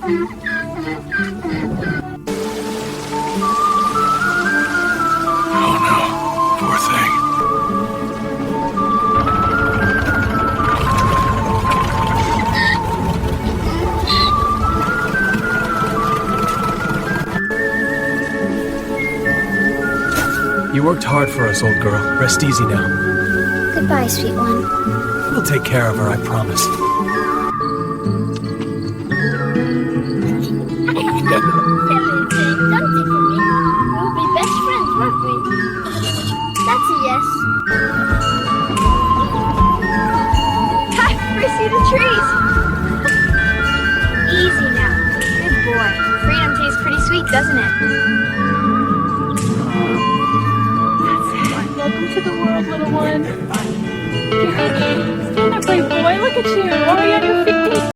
Oh no, poor thing. You worked hard for us, old girl. Rest easy now. Goodbye, sweet one. We'll take care of her, I promise. Don't think of me. We'll be best friends, won't we? That's a yes. Ha! Pursue the trees! Easy now. Good boy. Freedom tastes pretty sweet, doesn't it? Welcome to the world, little one. Stand up, brave boy. Look at you.